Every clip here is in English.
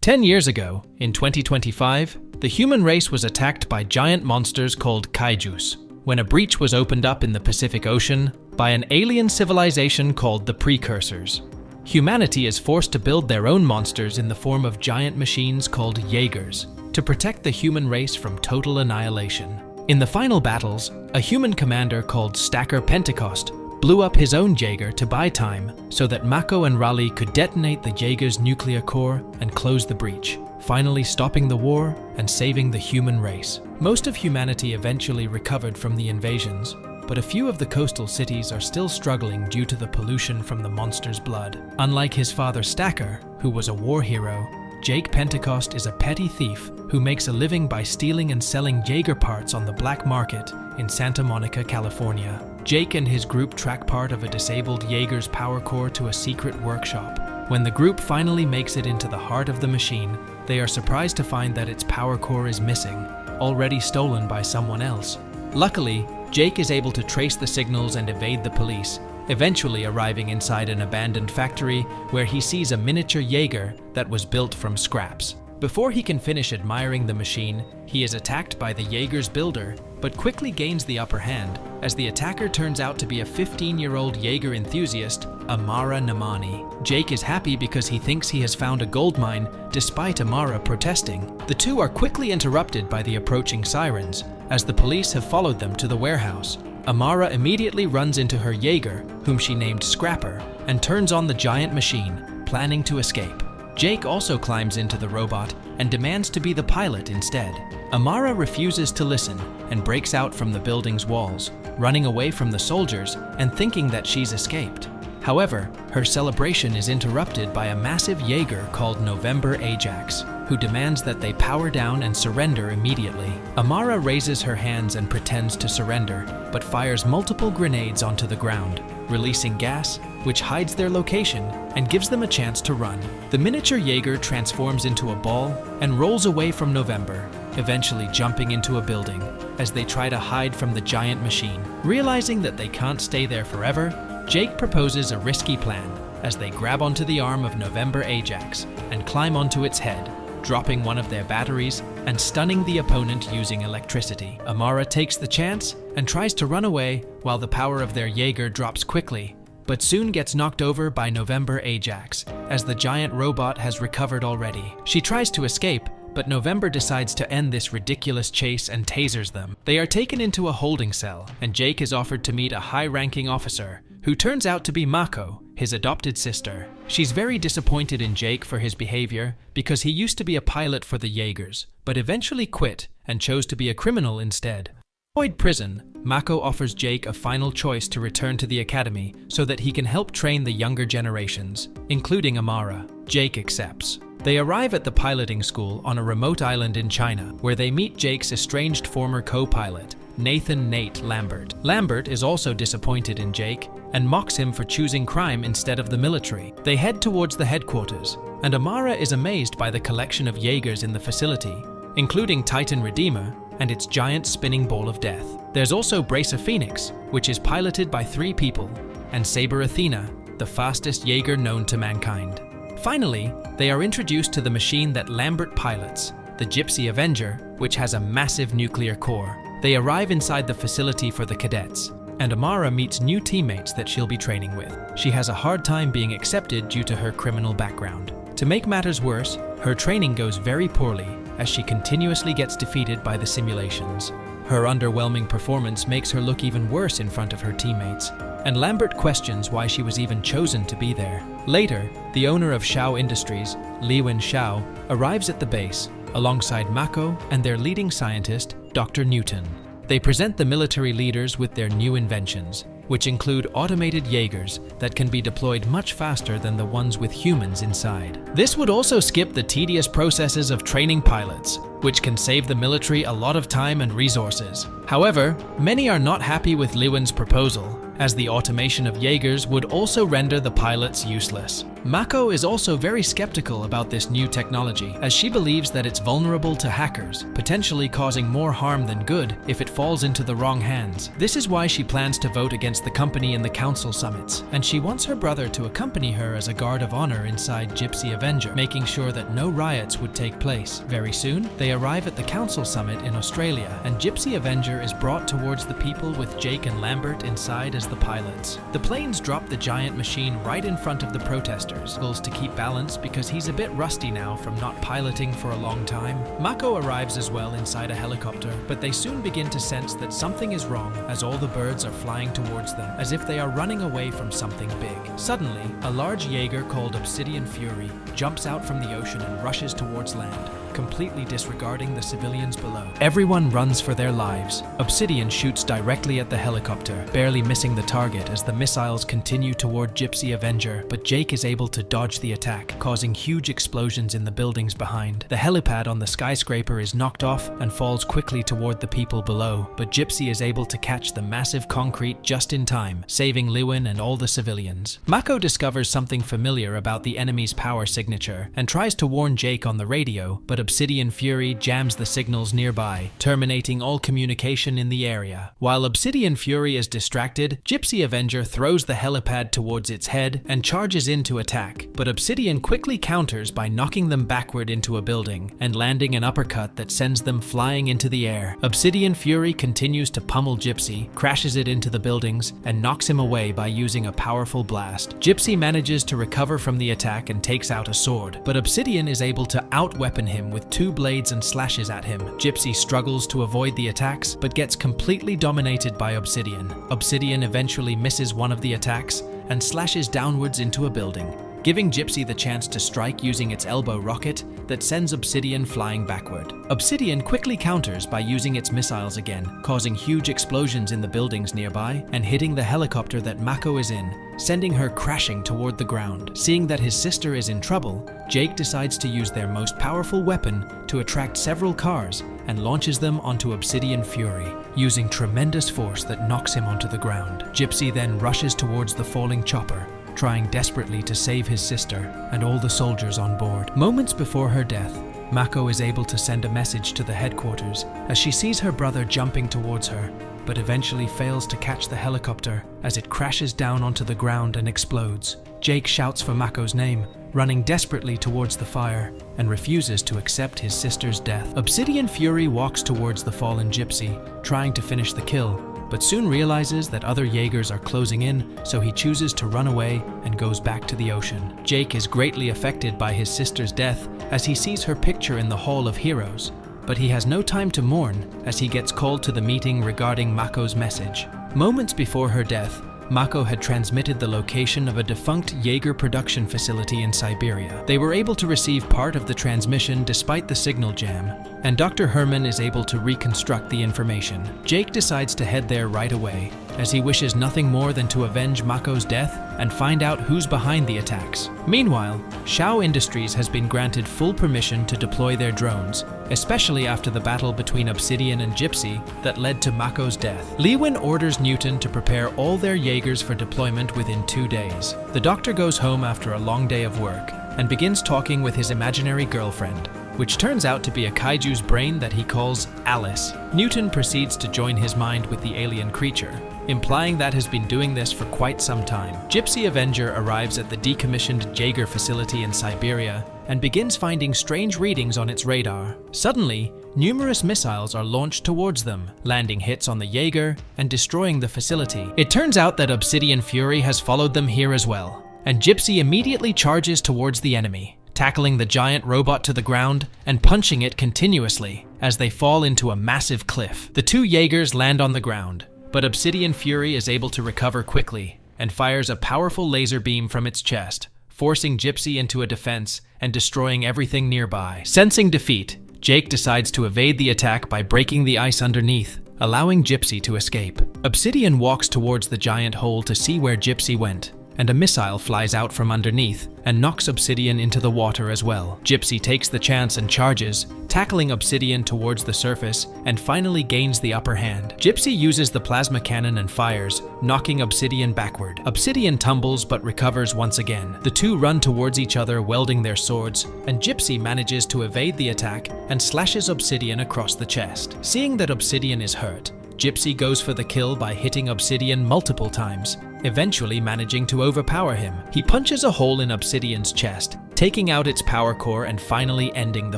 10 years ago, in 2025, the human race was attacked by giant monsters called kaijus, when a breach was opened up in the Pacific Ocean by an alien civilization called the Precursors. Humanity is forced to build their own monsters in the form of giant machines called Jaegers to protect the human race from total annihilation. In the final battles, a human commander called Stacker Pentecost blew up his own Jaeger to buy time so that Mako and Raleigh could detonate the Jaeger's nuclear core and close the breach, finally stopping the war and saving the human race. Most of humanity eventually recovered from the invasions, but a few of the coastal cities are still struggling due to the pollution from the monster's blood. Unlike his father Stacker, who was a war hero, Jake Pentecost is a petty thief who makes a living by stealing and selling Jaeger parts on the black market in Santa Monica, California. Jake and his group track part of a disabled Jaeger's power core to a secret workshop. When the group finally makes it into the heart of the machine, they are surprised to find that its power core is missing, already stolen by someone else. Luckily, Jake is able to trace the signals and evade the police, eventually arriving inside an abandoned factory where he sees a miniature Jaeger that was built from scraps. Before he can finish admiring the machine, he is attacked by the Jaeger's builder, but quickly gains the upper hand as the attacker turns out to be a 15-year-old Jaeger enthusiast, Amara Namani. Jake is happy because he thinks he has found a gold mine, despite Amara protesting. The two are quickly interrupted by the approaching sirens, as the police have followed them to the warehouse. Amara immediately runs into her Jaeger, whom she named Scrapper, and turns on the giant machine, planning to escape. Jake also climbs into the robot and demands to be the pilot instead. Amara refuses to listen and breaks out from the building's walls, running away from the soldiers and thinking that she's escaped. However, her celebration is interrupted by a massive Jaeger called November Ajax, who demands that they power down and surrender immediately. Amara raises her hands and pretends to surrender, but fires multiple grenades onto the ground, releasing gas, which hides their location and gives them a chance to run. The miniature Jaeger transforms into a ball and rolls away from November, eventually jumping into a building as they try to hide from the giant machine. Realizing that they can't stay there forever, Jake proposes a risky plan as they grab onto the arm of November Ajax and climb onto its head, dropping one of their batteries and stunning the opponent using electricity. Amara takes the chance and tries to run away while the power of their Jaeger drops quickly, but soon gets knocked over by November Ajax, as the giant robot has recovered already. She tries to escape, but November decides to end this ridiculous chase and tasers them. They are taken into a holding cell, and Jake is offered to meet a high-ranking officer, who turns out to be Mako, his adopted sister. She's very disappointed in Jake for his behavior because he used to be a pilot for the Jaegers, but eventually quit and chose to be a criminal instead. Avoid prison, Mako offers Jake a final choice to return to the academy so that he can help train the younger generations, including Amara. Jake accepts. They arrive at the piloting school on a remote island in China, where they meet Jake's estranged former co-pilot, Nathan "Nate" Lambert. Lambert is also disappointed in Jake and mocks him for choosing crime instead of the military. They head towards the headquarters, and Amara is amazed by the collection of Jaegers in the facility, including Titan Redeemer and its giant spinning ball of death. There's also Bracer Phoenix, which is piloted by 3 people, and Saber Athena, the fastest Jaeger known to mankind. Finally, they are introduced to the machine that Lambert pilots, the Gypsy Avenger, which has a massive nuclear core. They arrive inside the facility for the cadets, and Amara meets new teammates that she'll be training with. She has a hard time being accepted due to her criminal background. To make matters worse, her training goes very poorly as she continuously gets defeated by the simulations. Her underwhelming performance makes her look even worse in front of her teammates, and Lambert questions why she was even chosen to be there. Later, the owner of Shao Industries, Liwen Shao, arrives at the base, alongside Mako and their leading scientist, Dr. Newton. They present the military leaders with their new inventions, which include automated Jaegers that can be deployed much faster than the ones with humans inside. This would also skip the tedious processes of training pilots, which can save the military a lot of time and resources. However, many are not happy with Liwen's proposal, as the automation of Jaegers would also render the pilots useless. Mako is also very skeptical about this new technology, as she believes that it's vulnerable to hackers, potentially causing more harm than good if it falls into the wrong hands. This is why she plans to vote against the company in the council summits, and she wants her brother to accompany her as a guard of honor inside Gypsy Avenger, making sure that no riots would take place. Very soon, they arrive at the council summit in Australia, and Gypsy Avenger is brought towards the people with Jake and Lambert inside as the pilots. The planes drop the giant machine right in front of the protesters, to keep balance because he's a bit rusty now from not piloting for a long time. Mako arrives as well inside a helicopter, but they soon begin to sense that something is wrong as all the birds are flying towards them, as if they are running away from something big. Suddenly, a large Jaeger called Obsidian Fury jumps out from the ocean and rushes towards land, completely disregarding the civilians below. Everyone runs for their lives. Obsidian shoots directly at the helicopter, barely missing the target as the missiles continue toward Gypsy Avenger, but Jake is able to dodge the attack, causing huge explosions in the buildings behind. The helipad on the skyscraper is knocked off and falls quickly toward the people below, but Gypsy is able to catch the massive concrete just in time, saving Lewin and all the civilians. Mako discovers something familiar about the enemy's power signature and tries to warn Jake on the radio, but Obsidian Fury jams the signals nearby, terminating all communication in the area. While Obsidian Fury is distracted, Gypsy Avenger throws the helipad towards its head and charges in to attack, but Obsidian quickly counters by knocking them backward into a building and landing an uppercut that sends them flying into the air. Obsidian Fury continues to pummel Gypsy, crashes it into the buildings, and knocks him away by using a powerful blast. Gypsy manages to recover from the attack and takes out a sword, but Obsidian is able to out-weapon him with 2 blades and slashes at him. Gypsy struggles to avoid the attacks, but gets completely dominated by Obsidian. Obsidian eventually misses one of the attacks and slashes downwards into a building, giving Gypsy the chance to strike using its elbow rocket that sends Obsidian flying backward. Obsidian quickly counters by using its missiles again, causing huge explosions in the buildings nearby and hitting the helicopter that Mako is in, sending her crashing toward the ground. Seeing that his sister is in trouble, Jake decides to use their most powerful weapon to attract several cars and launches them onto Obsidian Fury, using tremendous force that knocks him onto the ground. Gypsy then rushes towards the falling chopper, trying desperately to save his sister and all the soldiers on board. Moments before her death, Mako is able to send a message to the headquarters as she sees her brother jumping towards her, but eventually fails to catch the helicopter as it crashes down onto the ground and explodes. Jake shouts for Mako's name, running desperately towards the fire, and refuses to accept his sister's death. Obsidian Fury walks towards the fallen Gypsy, trying to finish the kill, but soon realizes that other Jaegers are closing in, so he chooses to run away and goes back to the ocean. Jake is greatly affected by his sister's death as he sees her picture in the Hall of Heroes, but he has no time to mourn as he gets called to the meeting regarding Mako's message. Moments before her death, Mako had transmitted the location of a defunct Jaeger production facility in Siberia. They were able to receive part of the transmission despite the signal jam, and Dr. Herman is able to reconstruct the information. Jake decides to head there right away, as he wishes nothing more than to avenge Mako's death and find out who's behind the attacks. Meanwhile, Shao Industries has been granted full permission to deploy their drones, especially after the battle between Obsidian and Gypsy that led to Mako's death. Lewin orders Newton to prepare all their Jaegers for deployment within 2 days. The doctor goes home after a long day of work and begins talking with his imaginary girlfriend, which turns out to be a kaiju's brain that he calls Alice. Newton proceeds to join his mind with the alien creature, implying that has been doing this for quite some time. Gypsy Avenger arrives at the decommissioned Jaeger facility in Siberia and begins finding strange readings on its radar. Suddenly, numerous missiles are launched towards them, landing hits on the Jaeger and destroying the facility. It turns out that Obsidian Fury has followed them here as well, and Gypsy immediately charges towards the enemy, tackling the giant robot to the ground and punching it continuously as they fall into a massive cliff. The 2 Jaegers land on the ground, but Obsidian Fury is able to recover quickly and fires a powerful laser beam from its chest, forcing Gypsy into a defense and destroying everything nearby. Sensing defeat, Jake decides to evade the attack by breaking the ice underneath, allowing Gypsy to escape. Obsidian walks towards the giant hole to see where Gypsy went, and a missile flies out from underneath and knocks Obsidian into the water as well. Gypsy takes the chance and charges, tackling Obsidian towards the surface and finally gains the upper hand. Gypsy uses the plasma cannon and fires, knocking Obsidian backward. Obsidian tumbles but recovers once again. The two run towards each other, welding their swords, and Gypsy manages to evade the attack and slashes Obsidian across the chest. Seeing that Obsidian is hurt, Gypsy goes for the kill by hitting Obsidian multiple times, eventually managing to overpower him. He punches a hole in Obsidian's chest, taking out its power core and finally ending the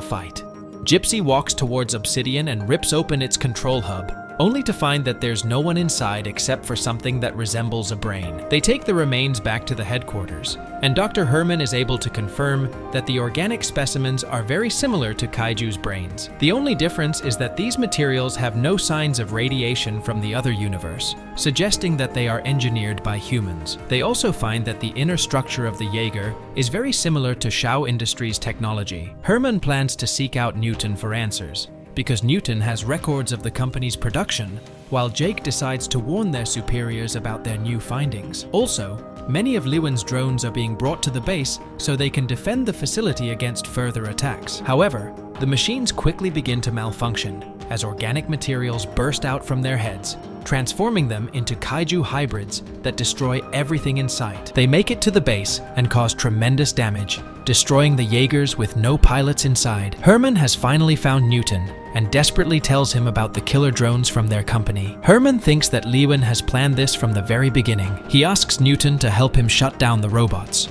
fight. Gypsy walks towards Obsidian and rips open its control hub, only to find that there's no one inside except for something that resembles a brain. They take the remains back to the headquarters, and Dr. Herman is able to confirm that the organic specimens are very similar to Kaiju's brains. The only difference is that these materials have no signs of radiation from the other universe, suggesting that they are engineered by humans. They also find that the inner structure of the Jaeger is very similar to Shao Industries' technology. Herman plans to seek out Newton for answers, because Newton has records of the company's production, while Jake decides to warn their superiors about their new findings. Also, many of Lewin's drones are being brought to the base so they can defend the facility against further attacks. However, the machines quickly begin to malfunction as organic materials burst out from their heads, transforming them into kaiju hybrids that destroy everything in sight. They make it to the base and cause tremendous damage, destroying the Jaegers with no pilots inside. Herman has finally found Newton and desperately tells him about the killer drones from their company. Herman thinks that Lewin has planned this from the very beginning. He asks Newton to help him shut down the robots.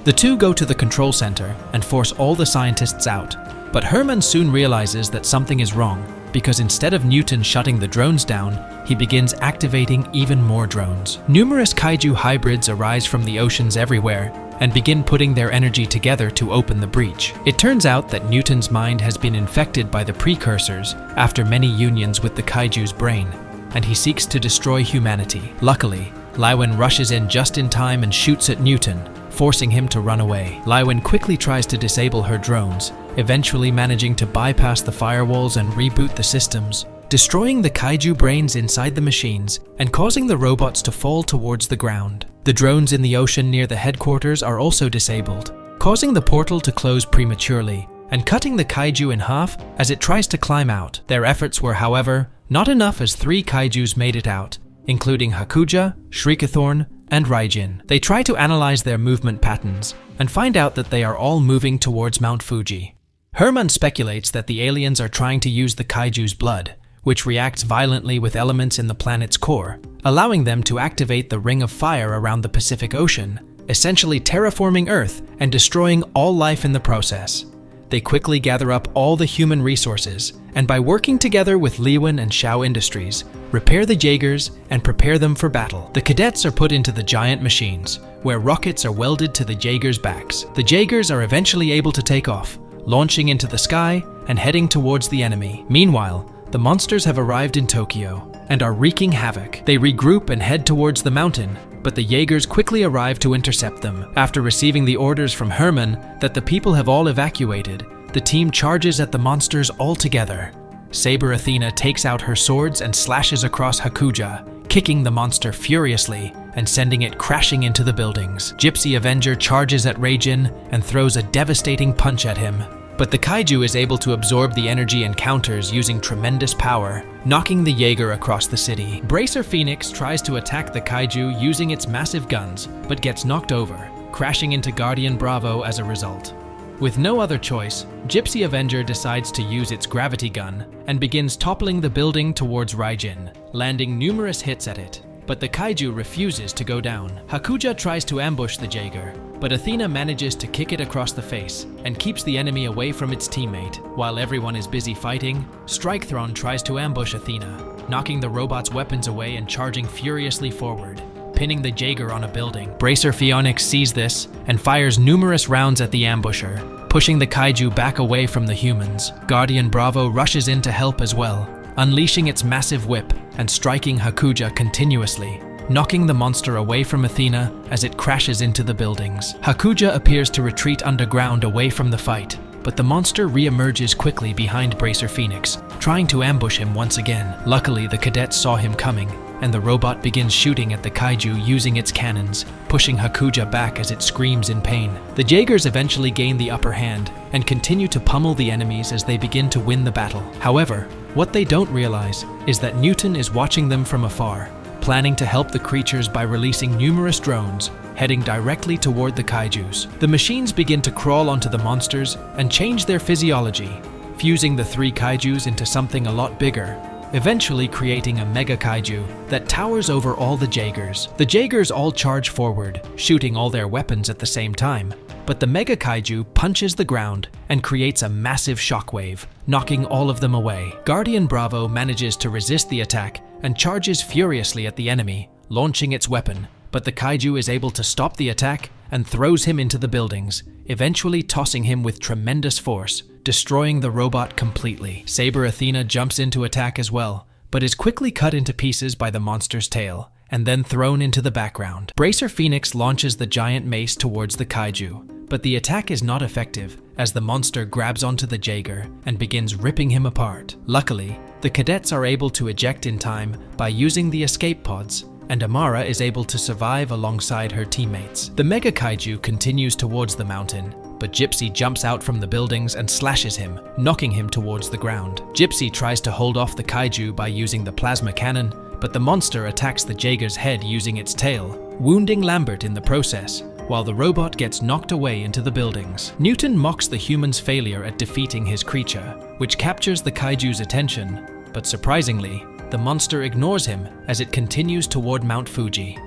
The two go to the control center and force all the scientists out, but Herman soon realizes that something is wrong, because instead of Newton shutting the drones down, he begins activating even more drones. Numerous kaiju hybrids arise from the oceans everywhere and begin putting their energy together to open the breach. It turns out that Newton's mind has been infected by the precursors after many unions with the kaiju's brain, and he seeks to destroy humanity. Luckily, Lewin rushes in just in time and shoots at Newton, forcing him to run away. Lewin quickly tries to disable her drones, eventually managing to bypass the firewalls and reboot the systems, destroying the kaiju brains inside the machines and causing the robots to fall towards the ground. The drones in the ocean near the headquarters are also disabled, causing the portal to close prematurely and cutting the kaiju in half as it tries to climb out. Their efforts were, however, not enough, as 3 kaijus made it out, including Hakuja, Shrikathorn, and Raijin. They try to analyze their movement patterns and find out that they are all moving towards Mount Fuji. Herman speculates that the aliens are trying to use the kaiju's blood, which reacts violently with elements in the planet's core, allowing them to activate the ring of fire around the Pacific Ocean, essentially terraforming Earth and destroying all life in the process. They quickly gather up all the human resources, and by working together with Lewin and Shao Industries, repair the Jaegers and prepare them for battle. The cadets are put into the giant machines, where rockets are welded to the Jaegers' backs. The Jaegers are eventually able to take off, launching into the sky and heading towards the enemy. Meanwhile, the monsters have arrived in Tokyo and are wreaking havoc. They regroup and head towards the mountain, but the Jaegers quickly arrive to intercept them. After receiving the orders from Herman that the people have all evacuated, the team charges at the monsters all together. Saber Athena takes out her swords and slashes across Hakuja, kicking the monster furiously and sending it crashing into the buildings. Gypsy Avenger charges at Raijin and throws a devastating punch at him, but the kaiju is able to absorb the energy and counters using tremendous power, knocking the Jaeger across the city. Bracer Phoenix tries to attack the kaiju using its massive guns, but gets knocked over, crashing into Guardian Bravo as a result. With no other choice, Gypsy Avenger decides to use its gravity gun and begins toppling the building towards Raijin, landing numerous hits at it, but the kaiju refuses to go down. Hakuja tries to ambush the Jaeger, but Athena manages to kick it across the face and keeps the enemy away from its teammate. While everyone is busy fighting, Strikethron tries to ambush Athena, knocking the robot's weapons away and charging furiously forward, pinning the Jaeger on a building. Bracer Phoenix sees this and fires numerous rounds at the ambusher, pushing the kaiju back away from the humans. Guardian Bravo rushes in to help as well, unleashing its massive whip and striking Hakuja continuously, knocking the monster away from Athena as it crashes into the buildings. Hakuja appears to retreat underground away from the fight, but the monster re-emerges quickly behind Bracer Phoenix, trying to ambush him once again. Luckily, the cadets saw him coming and the robot begins shooting at the kaiju using its cannons, pushing Hakuja back as it screams in pain. The Jaegers eventually gain the upper hand and continue to pummel the enemies as they begin to win the battle. However, what they don't realize is that Newton is watching them from afar, planning to help the creatures by releasing numerous drones, heading directly toward the kaijus. The machines begin to crawl onto the monsters and change their physiology, fusing the three kaijus into something a lot bigger, eventually creating a mega kaiju that towers over all the Jaegers. The Jaegers all charge forward, shooting all their weapons at the same time, but the mega kaiju punches the ground and creates a massive shockwave, knocking all of them away. Guardian Bravo manages to resist the attack and charges furiously at the enemy, launching its weapon, but the kaiju is able to stop the attack and throws him into the buildings, eventually tossing him with tremendous force, destroying the robot completely. Saber Athena jumps into attack as well, but is quickly cut into pieces by the monster's tail, and then thrown into the background. Bracer Phoenix launches the giant mace towards the kaiju, but the attack is not effective as the monster grabs onto the Jaeger and begins ripping him apart. Luckily, the cadets are able to eject in time by using the escape pods, and Amara is able to survive alongside her teammates. The mega kaiju continues towards the mountain, but Gypsy jumps out from the buildings and slashes him, knocking him towards the ground. Gypsy tries to hold off the kaiju by using the plasma cannon, but the monster attacks the Jaeger's head using its tail, wounding Lambert in the process, while the robot gets knocked away into the buildings. Newton mocks the human's failure at defeating his creature, which captures the kaiju's attention, but surprisingly, the monster ignores him as it continues toward Mount Fuji.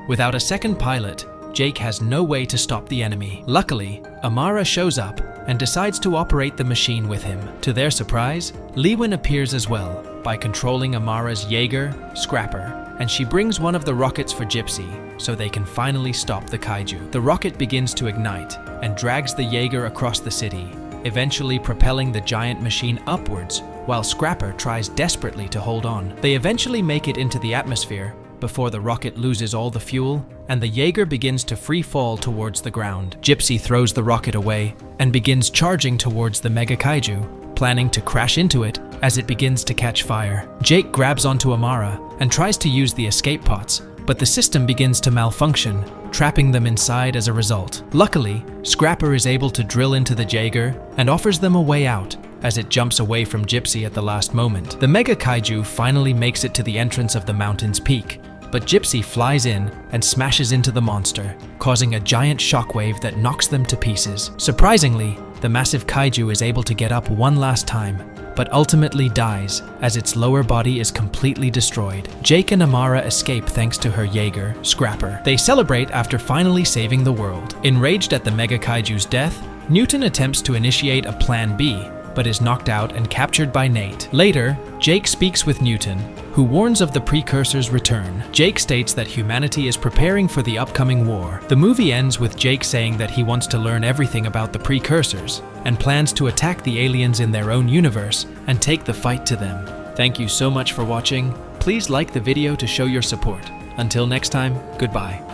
Without a second pilot, Jake has no way to stop the enemy. Luckily, Amara shows up and decides to operate the machine with him. To their surprise, Lewin appears as well by controlling Amara's Jaeger, Scrapper, and she brings one of the rockets for Gypsy so they can finally stop the kaiju. The rocket begins to ignite and drags the Jaeger across the city, eventually propelling the giant machine upwards while Scrapper tries desperately to hold on. They eventually make it into the atmosphere before the rocket loses all the fuel and the Jaeger begins to free fall towards the ground. Gypsy throws the rocket away and begins charging towards the mega kaiju, planning to crash into it as it begins to catch fire. Jake grabs onto Amara and tries to use the escape pods, but the system begins to malfunction, trapping them inside as a result. Luckily, Scrapper is able to drill into the Jaeger and offers them a way out as it jumps away from Gypsy at the last moment. The mega kaiju finally makes it to the entrance of the mountain's peak, but Gypsy flies in and smashes into the monster, causing a giant shockwave that knocks them to pieces. Surprisingly, the massive kaiju is able to get up one last time, but ultimately dies as its lower body is completely destroyed. Jake and Amara escape thanks to her Jaeger, Scrapper. They celebrate after finally saving the world. Enraged at the mega kaiju's death, Newton attempts to initiate a Plan B, but is knocked out and captured by Nate. Later, Jake speaks with Newton, who warns of the Precursor's return. Jake states that humanity is preparing for the upcoming war. The movie ends with Jake saying that he wants to learn everything about the Precursors and plans to attack the aliens in their own universe and take the fight to them. Thank you so much for watching. Please like the video to show your support. Until next time, goodbye.